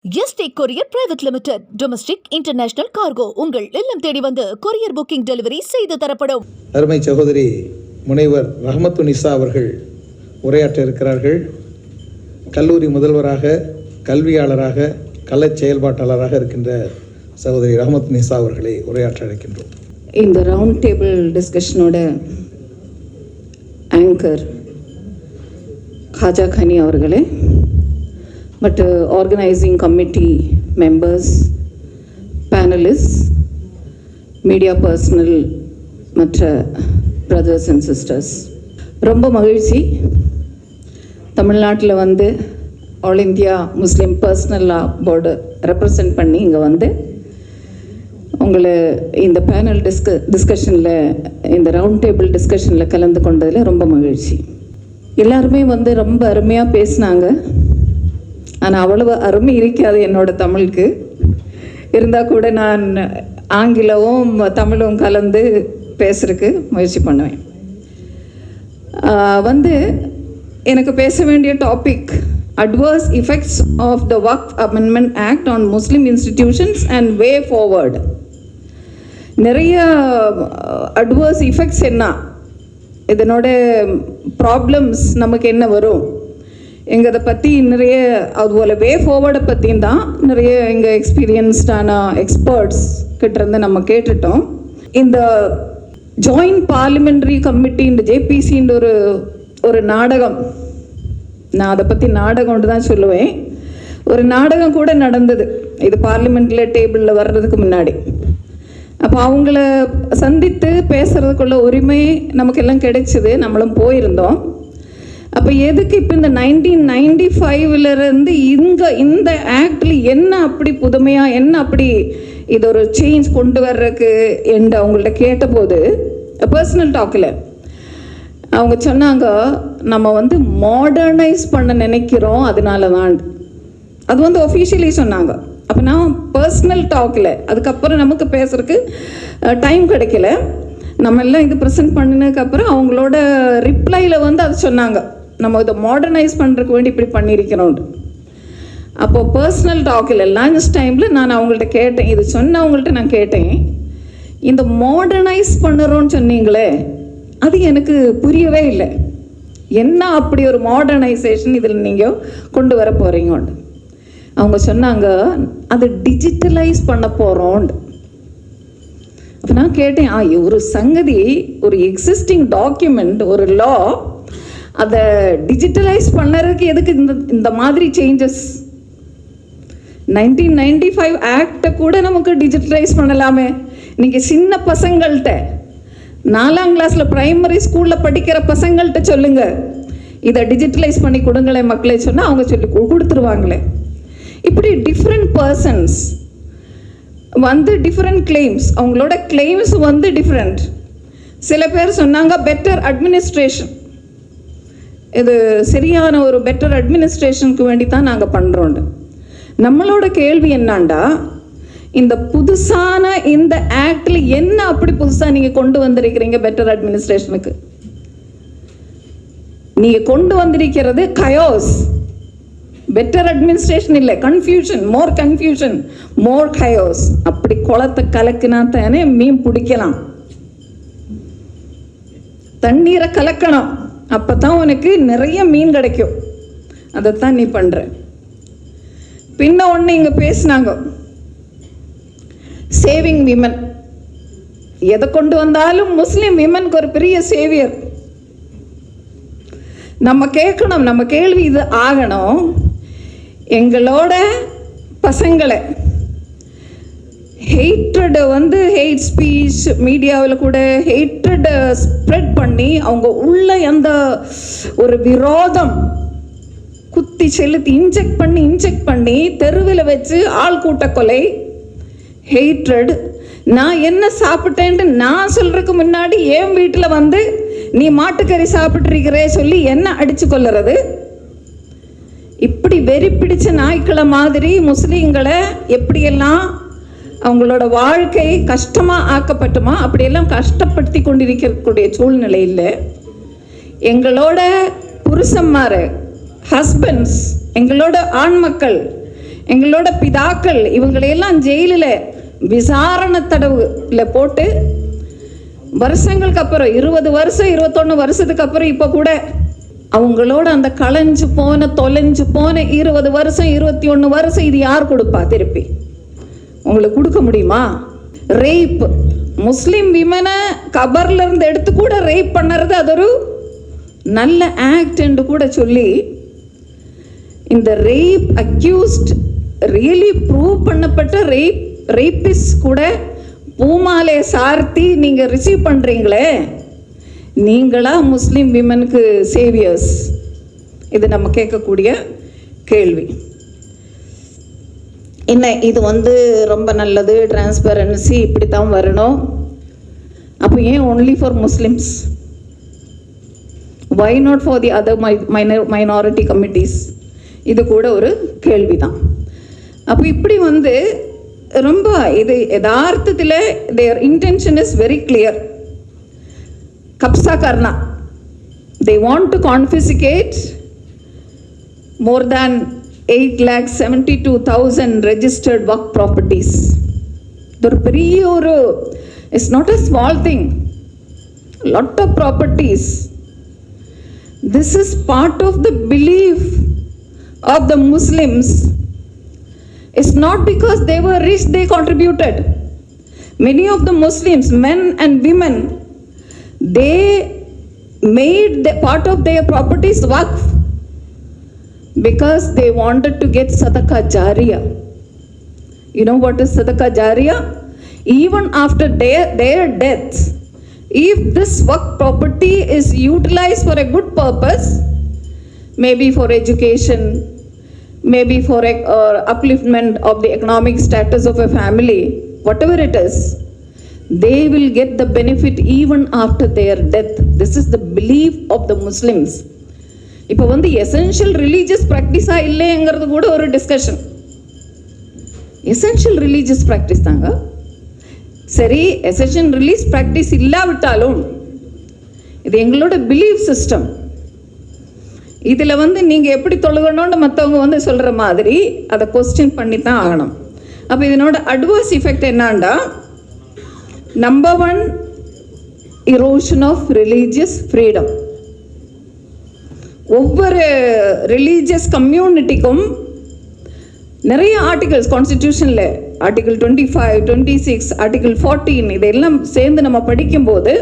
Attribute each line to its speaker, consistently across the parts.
Speaker 1: Yesterday courier private limited. Domestic international cargo உங்கள் இல்லம் தேடி வந்து கொரியர் புக்கிங் டெலிவரி செய்து தரப்படும்.
Speaker 2: அருமை சகோதரி முனைவர் ரஹமத்துநிசா அவர்கள் உரையாற்ற இருக்கிறார்கள். கல்லூரி முதல்வராக, கல்வியாளராக, கலை செயல்பாட்டாளராக இருக்கின்ற சகோதரி ரஹமத்துநிசா அவர்களை உரையாற்ற அழைக்கின்றோம்.
Speaker 3: இந்த ரவுண்ட் டேபிள் டிஸ்கஷனோட ஆங்கர் காஜா கனி அவர்களே, but organizing committee members, panelists, media personnel, மற்ற brothers and sisters, ரொம்ப மகிழ்ச்சி. தமிழ்நாட்டில் வந்து ஆல் இந்தியா முஸ்லீம் பர்சனல் லா போர்டு ரெப்ரசன்ட் பண்ணி இங்கே வந்து உங்களை இந்த பேனல் டிஸ்கஷனில், இந்த ரவுண்ட் டேபிள் டிஸ்கஷனில் கலந்து கொண்டதில் ரொம்ப மகிழ்ச்சி. எல்லாருமே வந்து ரொம்ப அருமையாக பேசினாங்க. ஆனால் அவ்வளவு அருமை இருக்காது என்னோட தமிழுக்கு. இருந்தால் கூட நான் ஆங்கிலமும் தமிழும் கலந்து பேசுறதுக்கு முயற்சி பண்ணுவேன். வந்து எனக்கு பேச வேண்டிய topic adverse effects of the Waqf amendment act on Muslim institutions and way forward. நிறைய அட்வர்ஸ் இஃபெக்ட்ஸ் என்ன, இதனோட ப்ராப்ளம்ஸ் நமக்கு என்ன வரும், எங்களை பற்றி நிறைய, அதுபோல் வே ஃபார்வர்டை பற்றியும் தான் நிறைய எங்கள் எக்ஸ்பீரியன்ஸ்டான எக்ஸ்பர்ட்ஸ் கிட்டேருந்து நம்ம கேட்டுட்டோம். இந்த ஜாயிண்ட் பார்லிமெண்ட்ரி கமிட்டி, இந்த ஜேபிசின்ற ஒரு நாடகம், நான் அதை பற்றி நாடகம்னு தான் சொல்லுவேன். ஒரு நாடகம் கூட நடந்தது இது பார்லிமெண்ட்டில் டேபிளில் வர்றதுக்கு முன்னாடி. அப்போ அவங்கள சந்தித்து பேசுகிறதுக்குள்ள உரிமை நமக்கெல்லாம் கிடைச்சிது, நம்மளும் போயிருந்தோம். அப்போ எதுக்கு இப்போ இந்த 1995 இந்த ஆக்டில் என்ன அப்படி புதுமையாக, என்ன அப்படி இது ஒரு சேஞ்ச் கொண்டு வர்றதுக்கு என்று அவங்கள்ட்ட கேட்டபோது, பர்சனல் டாக்கில் அவங்க சொன்னாங்க, நம்ம வந்து மாடர்னைஸ் பண்ண நினைக்கிறோம், அதனால தான். அது வந்து ஒஃபிஷியலி சொன்னாங்க. அப்போ நான் பர்சனல் டாக்கில், அதுக்கப்புறம் நமக்கு பேசுறதுக்கு டைம் கிடைக்கல. நம்ம எல்லாம் இது ப்ரெசென்ட் பண்ணினதுக்கப்புறம் அவங்களோட ரிப்ளையில் வந்து அது சொன்னாங்க, நம்ம இதை மாடர்னைஸ் பண்ணுறதுக்கு வேண்டி இப்படி பண்ணியிருக்கிறோம். அப்போது பர்சனல் டாக்கில் லஞ்ச் டைமில் நான் அவங்கள்ட்ட கேட்டேன், இது சொன்னவங்கள்ட்ட நான் கேட்டேன், இந்த மாடர்னைஸ் பண்ணுறோன்னு சொன்னீங்களே, அது எனக்கு புரியவே இல்லை. என்ன அப்படி ஒரு மாடர்னைசேஷன் இதில் நீங்கள் கொண்டு வர போகிறீங்கன்னு அவங்க சொன்னாங்க, அது டிஜிட்டலைஸ் பண்ண போகிறோன்னு. அப்போ நான் கேட்டேன், ஒரு சங்கதி, ஒரு எக்ஸிஸ்டிங் டாக்குமெண்ட், ஒரு லா, அதை டிஜிட்டலைஸ் பண்ணுறதுக்கு எதுக்கு இந்த மாதிரி சேஞ்சஸ்? 1995 ஆக்டை கூட நமக்கு டிஜிட்டலைஸ் பண்ணலாமே. நீங்கள் சின்ன பசங்கள்கிட்ட, 4ஆம் கிளாஸில் பிரைமரி ஸ்கூலில் படிக்கிற பசங்கள்கிட்ட சொல்லுங்கள், இதை டிஜிட்டலைஸ் பண்ணி கொடுங்களே மக்களே சொன்னால் அவங்க சொல்லி கொடுத்துருவாங்களே. இப்படி டிஃப்ரெண்ட் பர்சன்ஸ் வந்து டிஃப்ரெண்ட் கிளைம்ஸ், அவங்களோட கிளைம்ஸ் வந்து டிஃப்ரெண்ட். சில பேர் சொன்னாங்க பெட்டர் அட்மினிஸ்ட்ரேஷன், இது சரியான ஒரு பெட்டர் அட்மினிஸ்ட்ரேஷனுக்கு வேண்டி தான் நாங்கள் பண்ணுறோண்டு. நம்மளோட கேள்வி என்னாண்டா, இந்த புதுசான இந்த ஆக்டில் என்ன அப்படி புதுசாக நீங்கள் கொண்டு வந்திருக்கிறீங்க பெட்டர் அட்மினிஸ்ட்ரேஷனுக்கு? நீங்கள் கொண்டு வந்திருக்கிறது கயோஸ். பெட்டர் அட்மினிஸ்ட்ரேஷன் இல்லை, கன்ஃபியூஷன், மோர் கன்ஃபியூஷன், மோர் கயோஸ். அப்படி குளத்தை கலக்கினா தானே மீன் பிடிக்கலாம். தண்ணீரை கலக்கணும், அப்போ தான் உனக்கு நிறைய மீன் கிடைக்கும். அதைத்தான் நீ பண்ணுற. பின்ன ஒன்று இங்கே பேசினாங்க, சேவிங் விமன். எதை கொண்டு வந்தாலும் முஸ்லீம் விமனுக்கு ஒரு பெரிய சேவியர். நம்ம கேட்கணும், நம்ம கேள்வி இது ஆகணும், எங்களோட பசங்களை ஹேட்ரடை வந்து ஹேட் ஸ்பீச் மீடியாவில் கூட ஹேட்ரடை ஸ்ப்ரெட் பண்ணி அவங்க உள்ள அந்த ஒரு விரோதம் குத்தி செலுத்தி இன்ஜெக்ட் பண்ணி தெருவில் வச்சு ஆள் கூட்ட கொலை, ஹேட்ரட். நான் என்ன சாப்பிட்டேன்ட்டு நான் சொல்றதுக்கு முன்னாடி என் வீட்டில் வந்து நீ மாட்டுக்கறி சாப்பிட்ருக்கிறே சொல்லி என்ன அடிச்சு கொள்ளுறது. இப்படி வெறி பிடிச்ச நாய்க்களை மாதிரி முஸ்லீம்களை எப்படியெல்லாம் அவங்களோட வாழ்க்கை கஷ்டமாக ஆக்கப்பட்டுமா அப்படியெல்லாம் கஷ்டப்படுத்தி கொண்டிருக்கக்கூடிய சூழ்நிலையில் எங்களோட புருஷன்மார், ஹஸ்பண்ட்ஸ், எங்களோட ஆண் மக்கள், எங்களோட பிதாக்கள் இவங்களையெல்லாம் ஜெயிலில் விசாரணை தடவுல போட்டு வருஷங்களுக்கு அப்புறம் 20 வருஷம் 21 வருஷத்துக்கு அப்புறம் இப்போ கூட அவங்களோட அந்த களைஞ்சு போன தொலைஞ்சு போன 20 வருஷம் 21 வருஷம் இது யார் கொடுப்பா திருப்பி? உங்களுக்கு கொடுக்க முடியுமா? ரேப், முஸ்லிம் விமனை கபர்ல இருந்து எடுத்து கூட ரேப் பண்ணுறது அது ஒரு நல்ல ஆக்ட் என்று கூட சொல்லி இந்த ரேப் அக்யூஸ்ட் ரியலி ப்ரூவ் பண்ணப்பட்ட ரேப்பிஸ்ட் கூட பூமாலே சார்த்தி நீங்க ரிசீவ் பண்றீங்களே, நீங்களா முஸ்லிம் விமனுக்கு சேவியர்ஸ்? இது நம்ம கேட்கக்கூடிய கேள்வி. என்ன இது ரொம்ப நல்லது, டிரான்ஸ்பரன்சி இப்படி தான் வரணும். அப்போ ஏன் only for Muslims? Why not for the other minority committees? இது கூட ஒரு கேள்வி தான். அப்போ இப்படி ரொம்ப இது யதார்த்தத்தில் their intention is very clear. கப்சா கர்னா, they want to confiscate more than 8,72,000 registered work properties. ஒரு பெரிய ஒரு, it's not a small thing, lot of properties. This is part of the belief of the Muslims. It's not because they were rich they contributed. Many of the Muslims, men and women, they made the part of their properties waqf because they wanted to get sadaqah jariyah. You know what is sadaqah jariyah? Even after their death, if this waqf property is utilized for a good purpose, maybe for education, maybe for upliftment of the economic status of a family, whatever it is, they will get the benefit even after their death. This is the belief of the Muslims. இப்போ essential religious ப்ராக்டிஸா இல்லைங்கிறது கூட ஒரு discussion. Essential religious practice தாங்க. சரி, essential ரிலீஜ் practice இல்லாவிட்டாலும் இது எங்களோட belief system. இதில் நீங்கள் எப்படி தொழுகணும்னு மற்றவங்க சொல்கிற மாதிரி அதை கொஸ்டின் பண்ணி தான் ஆகணும். அப்போ இதனோட அட்வர்ஸ் எஃபெக்ட் என்னான்டா, number 1, erosion of religious freedom. ஒவ்வொரு ரிலீஜியஸ் கம்யூனிட்டிக்கும் நிறைய ஆர்டிகல்ஸ் கான்ஸ்டிடியூஷனில், ஆர்டிகல் 25, 26, ஆர்டிகல் 14 இதெல்லாம் சேர்ந்து நம்ம படிக்கும்போது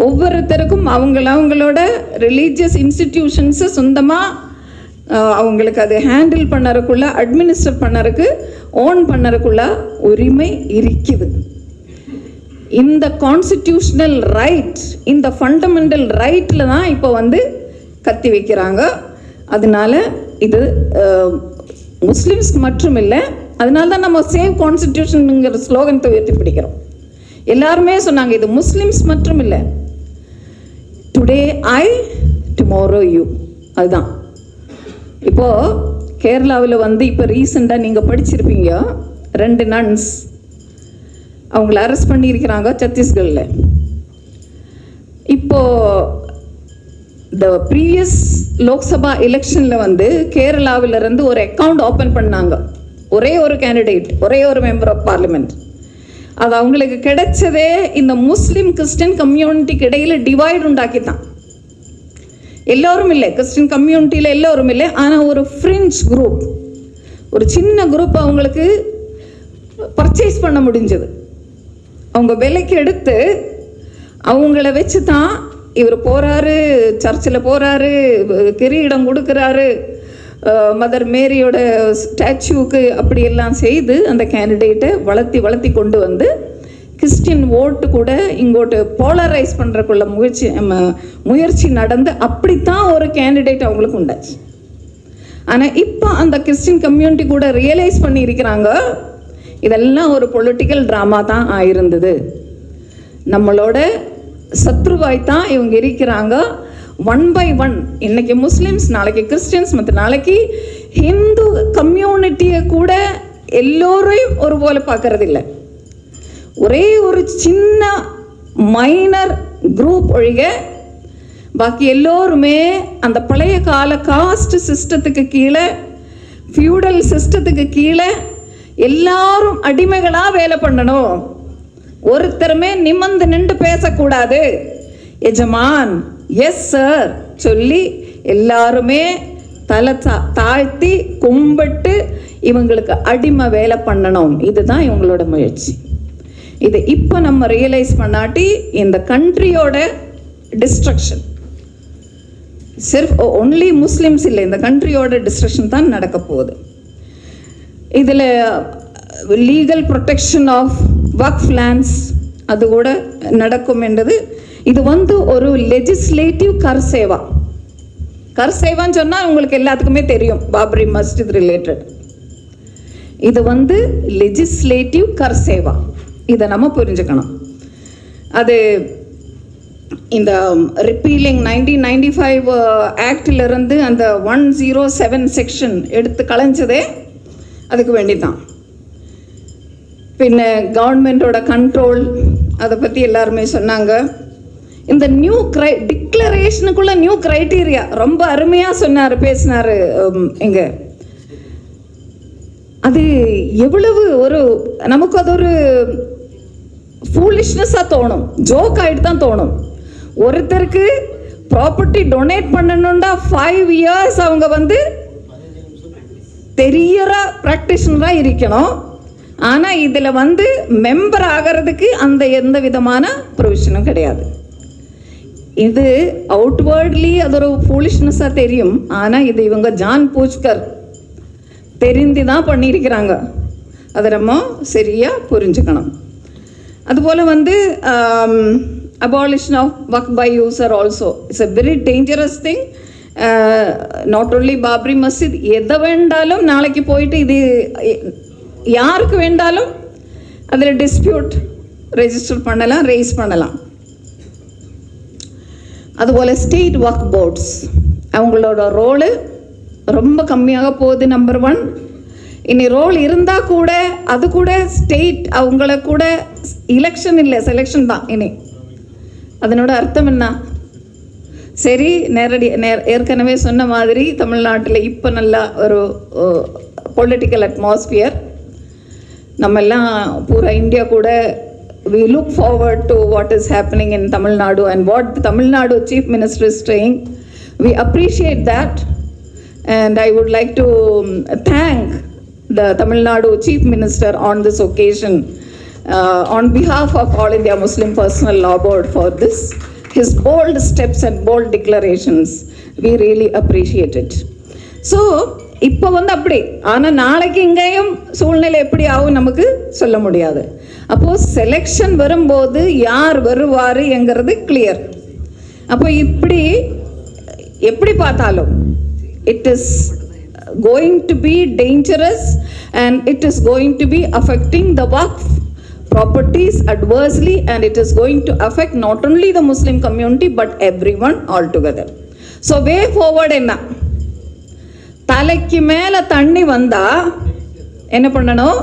Speaker 3: ஒவ்வொருத்தருக்கும் அவங்களோட ரிலீஜியஸ் இன்ஸ்டிடியூஷன்ஸை சொந்தமாக அவங்களுக்கு அதை ஹேண்டில் பண்ணறதுக்குள்ள, அட்மினிஸ்டர் பண்ணறதுக்கு, ஓன் பண்ணறதுக்குள்ள உரிமை இருக்குது. இந்த கான்ஸ்டிடியூஷனல் ரைட், இந்த ஃபண்டமெண்டல் ரைட்டில் தான் இப்போ கத்தி வைக்கிறாங்க. அதனால இது முஸ்லிம்ஸ்க்கு மற்றும் இல்லை. அதனால தான் நம்ம சேவ் கான்ஸ்டிடியூஷனுங்கிற ஸ்லோகனத்தை உயர்த்தி பிடிக்கிறோம். எல்லாருமே சொன்னாங்க இது முஸ்லிம்ஸ் மற்றும் இல்லை, டுடே ஐ டுமாரோ யூ. அதுதான் இப்போது கேரளாவில் இப்போ ரீசெண்டாக நீங்கள் படிச்சிருப்பீங்க, 2 நன்ஸ் அவங்கள அரெஸ்ட் பண்ணியிருக்கிறாங்க சத்தீஸ்கரில். இப்போது இந்த ப்ரீவியஸ் லோக்சபா எலெக்ஷனில் கேரளாவிலிருந்து ஒரு அக்கௌண்ட் ஓப்பன் பண்ணாங்க. ஒரே ஒரு கேண்டிடேட், ஒரே ஒரு மெம்பர் ஆஃப் பார்லிமெண்ட். அது அவங்களுக்கு கிடைச்சதே இந்த முஸ்லீம் கிறிஸ்டின் கம்யூனிட்டிக்கு இடையில் டிவைட் உண்டாக்கித்தான். எல்லோரும் இல்லை, கிறிஸ்டின் கம்யூனிட்டியில் எல்லோரும் இல்லை, ஆனால் ஒரு ஃப்ரிஞ்ச் குரூப், ஒரு சின்ன குரூப் அவங்களுக்கு பர்ச்சேஸ் பண்ண முடிஞ்சது. அவங்க விலைக்கு எடுத்து அவங்கள வச்சு தான் இவர் போகிறாரு, சர்ச்சில் போகிறாரு, கிரீடம் கொடுக்குறாரு, மதர் மேரியோட ஸ்டாச்சுவுக்கு அப்படியெல்லாம் செய்து அந்த கேண்டிடேட்டை வளர்த்தி கொண்டு கிறிஸ்டின் ஓட்டு கூட இங்கோட்டு போலரைஸ் பண்ணுறக்குள்ள முயற்சி நடந்து அப்படித்தான் ஒரு கேண்டிடேட் அவங்களுக்கு உண்டாச்சு. ஆனால் இப்போ அந்த கிறிஸ்டின் கம்யூனிட்டி கூட ரியலைஸ் பண்ணியிருக்கிறாங்க இதெல்லாம் ஒரு பொலிட்டிக்கல் ட்ராமா தான் ஆயிருந்தது, நம்மளோட சத்ருவாய் தான் இவங்க இருக்கிறாங்க. 1 by 1 இன்னைக்கு முஸ்லிம்ஸ், நாளைக்கு கிறிஸ்டியன்ஸ், மற்ற நாளைக்கு ஹிந்து கம்யூனிட்டியை கூட எல்லோரையும் ஒரு போல பார்க்கறதில்ல. ஒரே ஒரு சின்ன மைனர் குரூப் ஒழிக பாக்கி எல்லோருமே அந்த பழைய கால காஸ்ட் சிஸ்டத்துக்கு கீழே ஃபியூடல் சிஸ்டத்துக்கு கீழே எல்லாரும் அடிமைகளா வேலை பண்ணணும். ஒருத்தருமே நிமிர்ந்து நின்று பேசக்கூடாது. எஜமான் எஸ் சார் சொல்லி எல்லாருமே தலை தாழ்த்தி கும்பிட்டு இவங்களுக்கு அடிமை வேலை பண்ணணும். இதுதான் இவங்களோட முயற்சி. இது இப்போ நம்ம ரியலைஸ் பண்ணாட்டி இந்த கண்ட்ரியோட டிஸ்ட்ரக்ஷன் சிர்ஃப் ஒன்லி முஸ்லிம்ஸ் இல்லை, இந்த கண்ட்ரியோட டிஸ்ட்ரக்ஷன் தான் நடக்க போகுது. இதில் legal protection of Waqf lands அது கூட நடக்கும் என்றது. இது ஒரு லெஜிஸ்லேட்டிவ் கர்சேவா. கர்சேவான்னு சொன்னால் உங்களுக்கு எல்லாத்துக்குமே தெரியும், பாபரி மஸ்ஜித் ரிலேட்டட். இது லெஜிஸ்லேட்டிவ் கர்சேவா. இதை நம்ம புரிஞ்சுக்கணும். அது இந்த ரிப்பீலிங் 1995 ஆக்டிலிருந்து அந்த 107 செக்ஷன் எடுத்து கலைஞ்சதே அதுக்கு வேண்டிதான். பின்ன கவர்மெண்டோட கண்ட்ரோல் அதை பற்றி எல்லாருமே சொன்னாங்க. இந்த நியூ டிக்ளரேஷனுக்குள்ள நியூ கிரைட்டீரியா ரொம்ப அருமையாக சொன்னார், பேசினார் இங்கே. அது எவ்வளவு நமக்கு அது ஒரு ஃபூலிஷ்னஸாக தோணும், ஜோக் ஆகிட்டு தான் தோணும். ஒருத்தருக்கு ப்ராப்பர்ட்டி டொனேட் பண்ணணும்டா 5 இயர்ஸ் அவங்க தெரியற ப்ராக்டிஷனராக இருக்கணும். ஆனால் இதில் மெம்பர் ஆகிறதுக்கு அந்த எந்த விதமான ப்ரொவிஷனும் கிடையாது. இது அவுட்வேர்ட்லி அது ஒரு ஃபூலிஷ்னஸாக தெரியும். ஆனால் இது இவங்க ஜான் பூச்கர் தெரிந்து தான் பண்ணியிருக்கிறாங்க. அதை நம்ம சரியாக புரிஞ்சுக்கணும். அதுபோல் abolition of waqf by user also. It's a very dangerous thing. Not only Babri Masjid, எதை வேண்டாலும் நாளைக்கு போயிட்டு இது யாருக்கு வேண்டாலும் அதில் டிஸ்பியூட் ரெஜிஸ்டர் பண்ணலாம், ரேஸ் பண்ணலாம். அதுபோல் ஸ்டேட் வக்ஃப் போர்ட்ஸ் அவங்களோட ரோலு ரொம்ப கம்மியாக போகுது. நம்பர் 1. இனி ரோல் இருந்தால் கூட அது கூட ஸ்டேட் அவங்கள கூட எலெக்ஷன் இல்லை, செலெக்ஷன் தான். இனி அதனோட அர்த்தம் என்ன? சரி, ஏற்கனவே சொன்ன மாதிரி தமிழ்நாட்டில் இப்போ நல்லா ஒரு பொலிட்டிக்கல் அட்மாஸ்பியர். நம்மெல்லாம் பூரா இந்தியா கூட we look forward to what is happening in Tamil Nadu and what the Tamil Nadu Chief Minister is saying. We appreciate that, and I would like to thank the Tamil Nadu Chief Minister on this occasion on behalf of All India Muslim Personal Law Board for this, his bold steps and bold declarations. We really appreciate it. So இப்போ அப்படி, ஆனால் நாளைக்கு இங்கேயும் சூழ்நிலை எப்படி ஆகும் நமக்கு சொல்ல முடியாது. அப்போது செலெக்ஷன் வரும்போது யார் வருவார் என்கிறது கிளியர். அப்போ இப்படி எப்படி பார்த்தாலும் it is going to be dangerous and it is going to be affecting the waqf properties adversely, and it is going to affect not only the Muslim community but everyone altogether. So way forward என்ன? தலைக்கு மேலே தண்ணி வந்தா என்ன பண்ணணும்?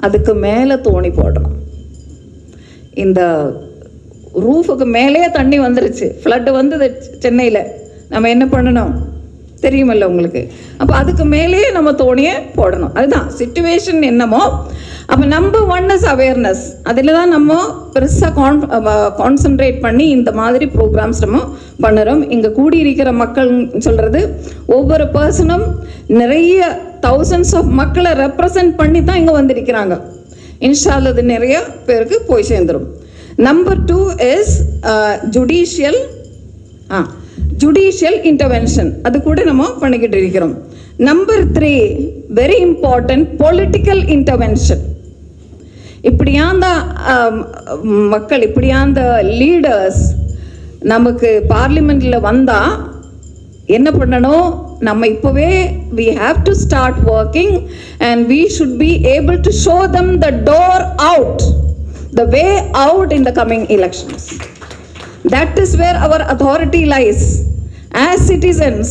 Speaker 3: அதுக்கு மேலே தோணி போடணும். இந்த ரூஃபுக்கு மேலே தண்ணி வந்துருச்சு, ஃப்ளட்டு வந்தது சென்னையில். நம்ம என்ன பண்ணணும் தெரியுமல்ல உங்களுக்கு? அப்போ அதுக்கு மேலேயே நம்ம தோணியை போடணும். அதுதான் சிச்சுவேஷன் என்னமோ. அப்போ நம்பர் 1 இஸ் அவேர்னஸ். அதில் தான் நம்ம பெருசாக கான்சன்ட்ரேட் பண்ணி இந்த மாதிரி ப்ரோக்ராம்ஸ் நம்ம பண்ணுறோம். இங்கே கூடியிருக்கிற மக்கள் சொல்கிறது, ஒவ்வொரு பர்சனும் நிறைய thousands ஆஃப் மக்களை ரெப்ரசன்ட் பண்ணி தான் இங்கே வந்திருக்கிறாங்க. இன்ஷா அல்லாஹ் அது நிறைய பேருக்கு போய் சேர்ந்துடும். Number 2 is judicial intervention. அது கூட நம்ம பண்ணிக்கிட்டு இருக்கிறோம். Number 3 very important, political intervention. இப்படியாந்த மக்கள், இப்படியாந்த லீடர்ஸ் நமக்கு பார்லிமெண்ட்டில் வந்தால் என்ன பண்ணணும்? நம்ம இப்போவே we have to start working and we should be able to show them the door out, the way out in the coming elections. That is where our authority lies. As citizens,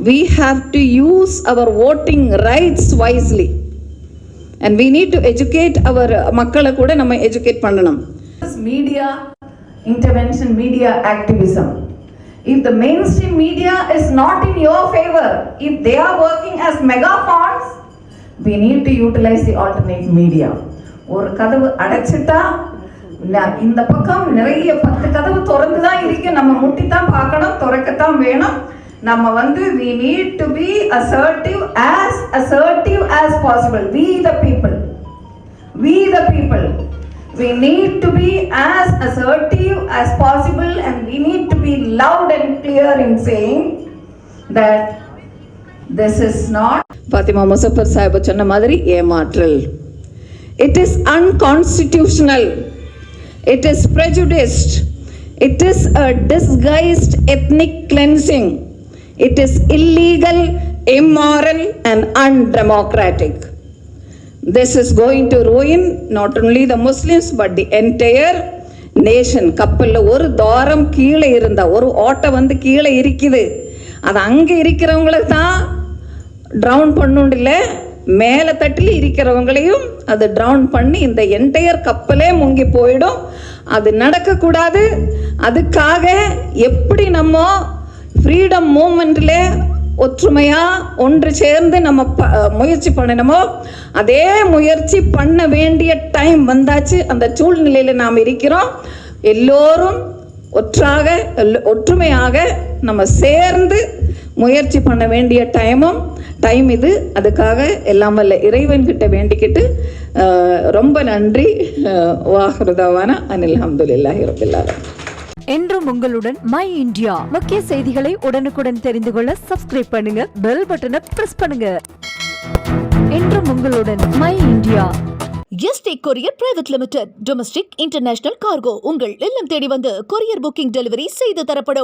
Speaker 3: we have to use our voting rights wisely, and we need to educate our makkala kuda nama educate pananam. Media intervention, media activism, If the mainstream media is not in your favor, if they are working as megaphons, we need to utilize the alternate media. ஒரு கதவு அடைச்சிட்டா இந்த பக்கம் நிறைய 10 கதவு திறந்து தான் இருக்கு, நம்ம முட்டி தான் பார்க்கணும், திறக்கத்தான் வேணும். நம்ம we need to be assertive as possible. We the people we need to be as assertive as possible, and we need to be loud and clear in saying that this is not Fatima Muzaffar Sahib சொன்ன மாதிரி ஏமாற்றல். It is unconstitutional. It is prejudiced. It is a disguised ethnic cleansing. It is illegal, immoral, and undemocratic. This is going to ruin not only the Muslims but the entire nation. கப்பல்ல ஒரு தாரம் கீழே இருந்தா, ஒரு ஓட்டை கீழே இருக்குது, அது அங்கே இருக்கிறவங்களை தான் ட்ரவுன் பண்ணுண்டில்ல, மேலே தட்டில் இருக்கிறவங்களையும் அது ட்ரவுன் பண்ணி இந்த என்டையர் கப்பலே முங்கி போயிடும். அது நடக்கக்கூடாது. அதுக்காக எப்படி நம்ம ஃப்ரீடம் மூமெண்ட்ல ஒற்றுமையாக ஒன்று சேர்ந்து நம்ம முயற்சி பண்ணணுமோ அதே முயற்சி பண்ண வேண்டிய டைம் வந்தாச்சு. அந்த சூழ்நிலையில் நாம் இருக்கிறோம். எல்லோரும் ஒற்றுமையாக நம்ம சேர்ந்து முயற்சி பண்ண வேண்டிய டைம் இது. அதுக்காக எல்லாம் வல்ல இறைவன்கிட்ட வேண்டிக்கிட்டு ரொம்ப நன்றி. வாஹிருதாவான அனில் அல்ஹம்துலில்லாஹி ரப்பில் ஆலமீன்.
Speaker 4: என்றும் உங்களுடன் மை இந்தியா. முக்கிய செய்திகளை உடனுக்குடன் தெரிந்து கொள்ள சப்ஸ்கிரைப் பண்ணுங்க, பெல் பட்டனை பிரஸ் பண்ணுங்க. என்றும் உங்களுடன் my India.
Speaker 1: Yesterday courier private limited. Domestic international cargo உங்கள் இல்லம் தேடி வந்து கொரியர் புக்கிங் டெலிவரி செய்து தரப்படும்.